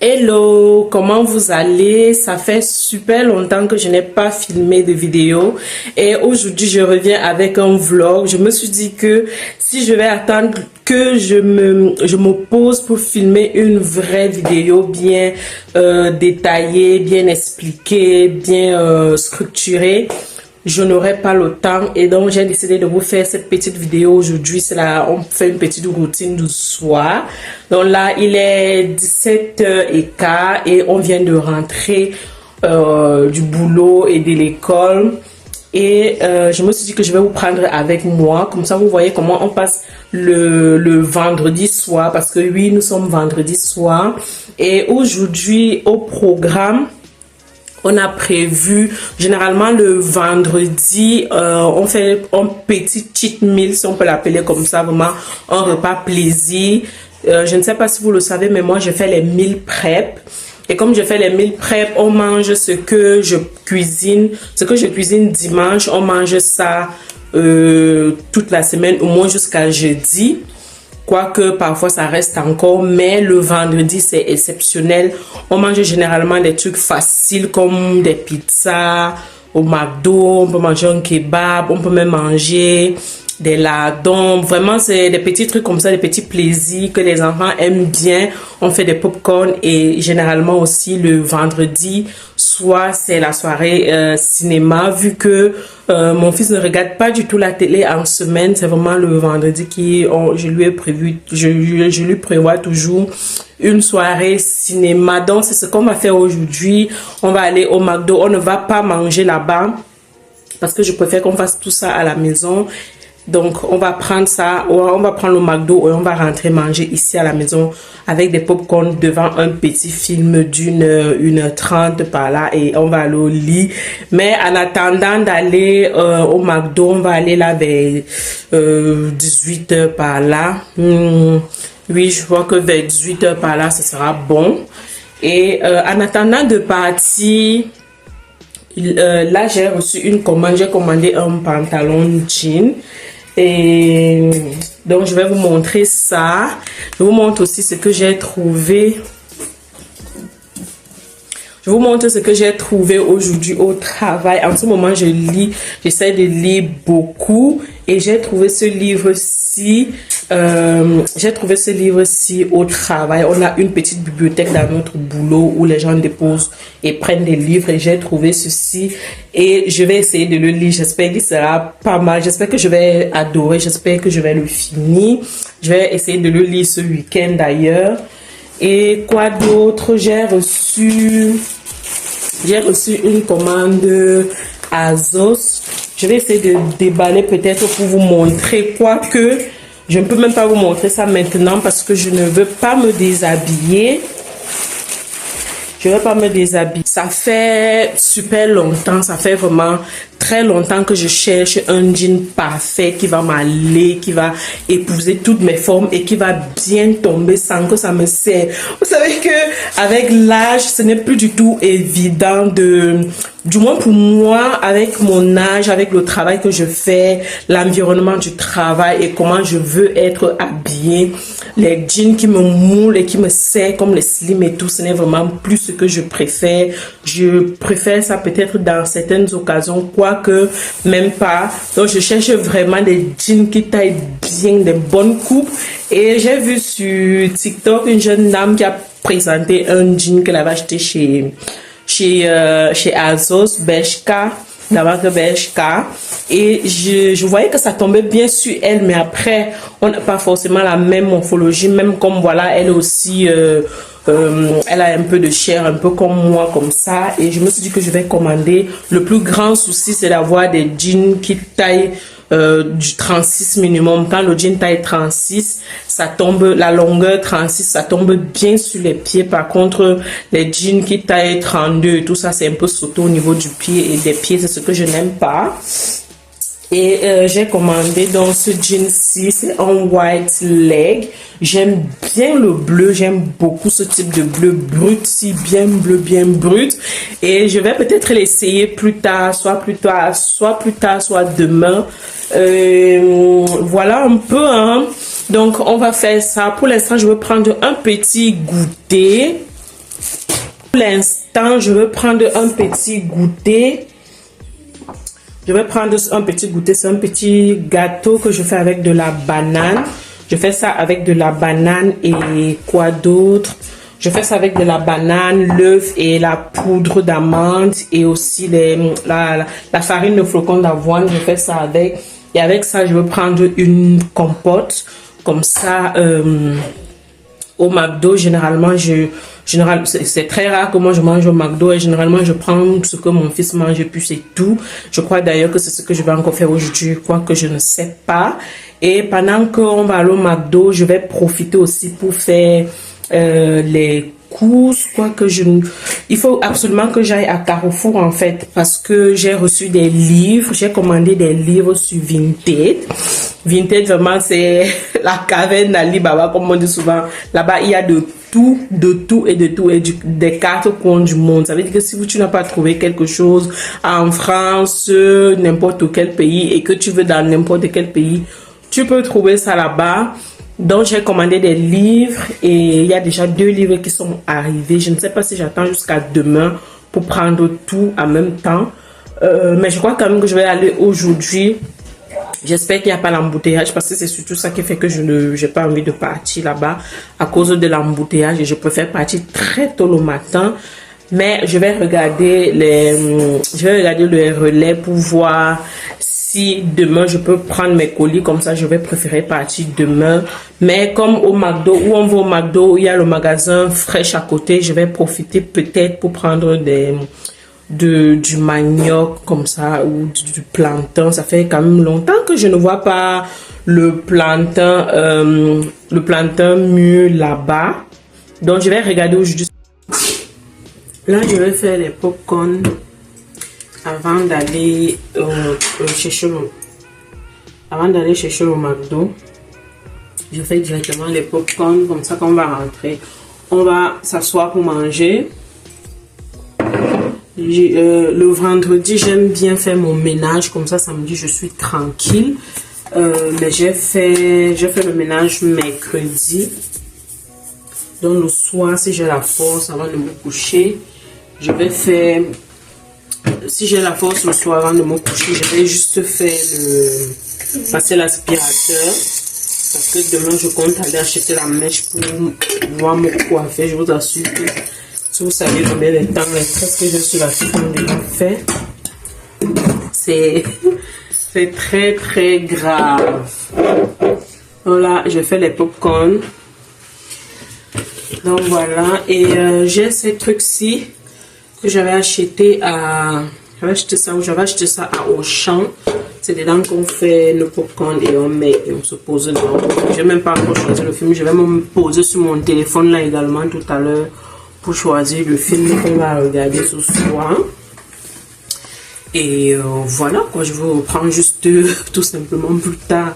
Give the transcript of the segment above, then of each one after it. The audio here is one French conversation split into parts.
Hello, comment vous allez? Ça fait super longtemps que je n'ai pas filmé de vidéo et aujourd'hui je reviens avec un vlog. Je me suis dit que si je vais attendre que je me pose pour filmer une vraie vidéo bien détaillée, bien expliquée, bien structurée, je n'aurai pas le temps et donc j'ai décidé de vous faire cette petite vidéo aujourd'hui. C'est là, on fait une petite routine du soir. Donc là, il est 17h15 et on vient de rentrer du boulot et de l'école. Et je me suis dit que je vais vous prendre avec moi. Comme ça, vous voyez comment on passe le vendredi soir. Parce que oui, nous sommes vendredi soir. Et aujourd'hui, au programme, on a prévu, généralement le vendredi, on fait un petit cheat meal, si on peut l'appeler comme ça, vraiment un repas plaisir. Je ne sais pas si vous le savez, mais moi je fais les meal prep. Et comme je fais les meal prep, on mange ce que je cuisine dimanche, on mange ça toute la semaine, au moins jusqu'à jeudi. Quoique parfois ça reste encore, mais le vendredi c'est exceptionnel. On mange généralement des trucs faciles comme des pizzas au McDo, on peut manger un kebab, on peut même manger des lardons. Vraiment c'est des petits trucs comme ça, des petits plaisirs que les enfants aiment bien. On fait des popcorn et généralement aussi le vendredi soit c'est la soirée cinéma, vu que mon fils ne regarde pas du tout la télé en semaine. C'est vraiment le vendredi je lui ai prévu, je lui prévois toujours une soirée cinéma. Donc c'est ce qu'on va faire aujourd'hui. On va aller au McDo. On ne va pas manger là-bas parce que je préfère qu'on fasse tout ça à la maison. Donc on va prendre ça, on va prendre le McDo et on va rentrer manger ici à la maison avec des popcorn devant un petit film d'une 1h30 par là et on va aller au lit. Mais en attendant d'aller au McDo, on va aller là vers 18h par là. Oui, je vois que vers 18h par là, ce sera bon. Et en attendant de partir, là j'ai reçu une commande, j'ai commandé un pantalon jean. Et donc je vais vous montrer ça. Je vous montre aussi ce que j'ai trouvé. Je vous montre ce que j'ai trouvé aujourd'hui au travail. En ce moment, je lis, j'essaie de lire beaucoup et j'ai trouvé ce livre-ci. Au travail. On a une petite bibliothèque dans notre boulot où les gens déposent et prennent des livres et j'ai trouvé ceci et je vais essayer de le lire. J'espère qu'il sera pas mal. J'espère que je vais adorer. J'espère que je vais le finir. Je vais essayer de le lire ce week-end d'ailleurs. Et quoi d'autre? J'ai reçu une commande Azos. Je vais essayer de déballer peut-être pour vous montrer, quoique je ne peux même pas vous montrer ça maintenant parce que je ne veux pas me déshabiller. Je ne veux pas me déshabiller. Ça fait super longtemps, ça fait vraiment très longtemps que je cherche un jean parfait qui va m'aller, qui va épouser toutes mes formes et qui va bien tomber sans que ça me serre. Vous savez que avec l'âge, ce n'est plus du tout évident du moins pour moi, avec mon âge, avec le travail que je fais, l'environnement du travail et comment je veux être habillée, les jeans qui me moulent et qui me serrent comme les slim et tout, ce n'est vraiment plus ce que je préfère. Je préfère ça peut-être dans certaines occasions, quoique même pas. Donc je cherche vraiment des jeans qui taillent bien, des bonnes coupes. Et j'ai vu sur TikTok une jeune dame qui a présenté un jean qu'elle avait acheté chez Azos, Bershka, la marque Bershka, et je voyais que ça tombait bien sur elle, mais après on n'a pas forcément la même morphologie, même comme voilà, elle aussi elle a un peu de chair, un peu comme moi, comme ça, et je me suis dit que je vais commander. Le plus grand souci, c'est d'avoir des jeans qui taillent du 36 minimum. Quand le jean taille 36, ça tombe, la longueur 36, ça tombe bien sur les pieds. Par contre, les jeans qui taillent 32, tout ça, c'est un peu sauté au niveau du pied et des pieds, c'est ce que je n'aime pas. Et j'ai commandé donc ce jean-ci, c'est un white leg. J'aime bien le bleu, j'aime beaucoup ce type de bleu brut, si bien bleu, bien brut. Et je vais peut-être l'essayer plus tard, soit demain. Voilà un peu, hein. Donc on va faire ça. Pour l'instant, je vais prendre un petit goûter. Pour l'instant, je vais prendre un petit goûter. Je vais prendre un petit goûter. C'est un petit gâteau que je fais avec de la banane. Je fais ça avec de la banane et quoi d'autre? Je fais ça avec de la banane, l'œuf et la poudre d'amande et aussi la farine de flocons d'avoine. Je fais ça avec. Et avec ça, je vais prendre une compote. Comme ça, au McDo, généralement, c'est très rare que moi je mange au McDo et généralement je prends ce que mon fils mange et puis c'est tout. Je crois d'ailleurs que c'est ce que je vais encore faire aujourd'hui, quoi que je ne sais pas. Et pendant qu'on va aller au McDo, je vais profiter aussi pour faire les courses, il faut absolument que j'aille à Carrefour en fait, parce que j'ai reçu des livres, j'ai commandé des livres sur Vinted. Vinted vraiment c'est la caverne d'Ali Baba comme on dit souvent. Là-bas il y a de tout et des quatre coins du monde. Ça veut dire que si tu n'as pas trouvé quelque chose en France, n'importe quel pays et que tu veux dans n'importe quel pays, tu peux trouver ça là-bas. Donc j'ai commandé des livres et il y a déjà 2 livres qui sont arrivés. Je ne sais pas si j'attends jusqu'à demain pour prendre tout en même temps. Mais je crois quand même que je vais aller aujourd'hui. J'espère qu'il n'y a pas l'embouteillage parce que c'est surtout ça qui fait que je n'ai pas envie de partir là-bas à cause de l'embouteillage et je préfère partir très tôt le matin. Mais je vais regarder les relais pour voir si demain je peux prendre mes colis. Comme ça, je vais préférer partir demain. Mais comme au McDo, où on va au McDo, il y a le magasin Fresh à côté. Je vais profiter peut-être pour prendre du manioc comme ça ou du plantain. Ça fait quand même longtemps que je ne vois pas le plantain mûr là-bas. Donc, je vais regarder aujourd'hui. Là, je vais faire les popcorn avant d'aller chercher le McDo. Je fais directement les popcorn comme ça qu'on va rentrer. On va s'asseoir pour manger. Le vendredi, j'aime bien faire mon ménage comme ça. Samedi, je suis tranquille. Mais j'ai fait le ménage mercredi. Donc le soir, si j'ai la force avant de me coucher, je vais faire, si j'ai la force le soir avant de me coucher, je vais juste passer l'aspirateur. Parce que demain, je compte aller acheter la mèche pour pouvoir me coiffer. Je vous assure que si vous savez combien de temps les tresses que je suis là déjà fait, c'est très très grave. Voilà, je fais les popcorn. Donc voilà, et j'ai ces trucs-ci que j'avais acheté j'avais acheté ça à Auchan. C'est dedans qu'on fait le popcorn et on se pose dedans. J'ai même pas encore choisi le film. Je vais me poser sur mon téléphone là également tout à l'heure pour choisir le film qu'on va regarder ce soir. Et voilà quoi, je vous reprends juste tout simplement plus tard.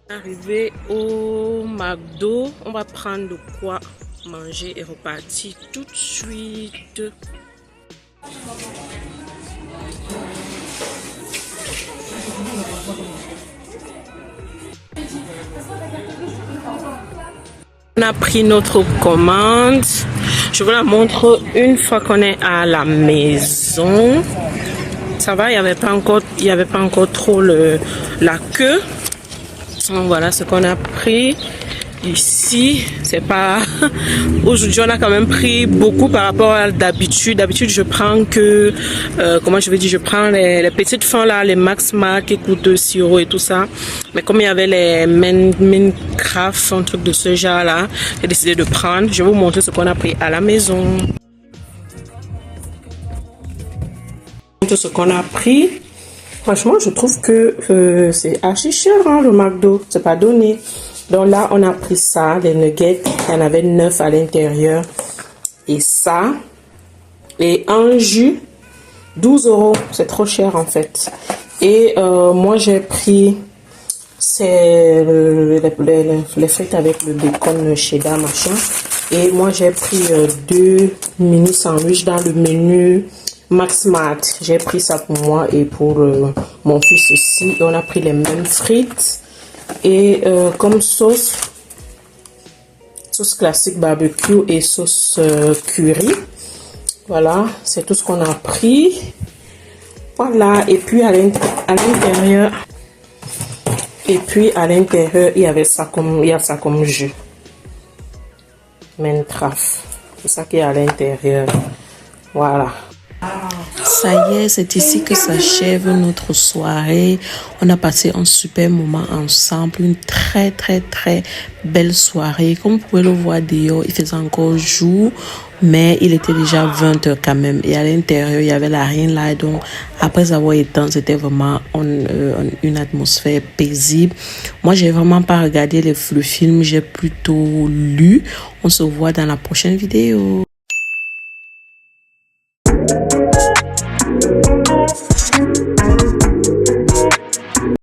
Arrivé au McDo, on va prendre de quoi manger et repartir tout de suite. On a pris notre commande. Je vous la montre une fois qu'on est à la maison. Ça va, il n'y avait pas encore trop la queue. Donc voilà ce qu'on a pris. Ici, c'est pas... Aujourd'hui, on a quand même pris beaucoup par rapport à d'habitude. D'habitude, je prends que... comment je vais dire? Je prends les petites fins là, les Max Mark qui coûtent 6 € et tout ça. Mais comme il y avait les Minecraft, un truc de ce genre là, j'ai décidé de prendre. Je vais vous montrer ce qu'on a pris à la maison. Ce qu'on a pris. Franchement, je trouve que c'est archi cher, hein, le McDo. C'est pas donné. Donc là, on a pris ça, les nuggets. Il y en avait 9 à l'intérieur. Et ça. Et un jus, 12 €. C'est trop cher, en fait. Et moi, j'ai pris les frites avec le bacon, le cheddar, machin. Et moi, j'ai pris 2 mini sandwichs dans le menu Max Mart. J'ai pris ça pour moi et pour mon fils aussi. Et on a pris les mêmes frites. Et comme sauce classique barbecue et sauce curry. Voilà, c'est tout ce qu'on a pris. Voilà, et puis à l'intérieur, il y avait ça comme, il y a ça comme jus. Mentraf. C'est ça qui est à l'intérieur. Voilà. Ça y est, c'est ici que s'achève notre soirée. On a passé un super moment ensemble, une très belle soirée. Comme vous pouvez le voir dehors, il faisait encore jour, mais il était déjà 20 heures quand même. Et à l'intérieur, il y avait la rien là. Donc, après avoir éteint, c'était vraiment une atmosphère paisible. Moi, j'ai vraiment pas regardé le film, j'ai plutôt lu. On se voit dans la prochaine vidéo.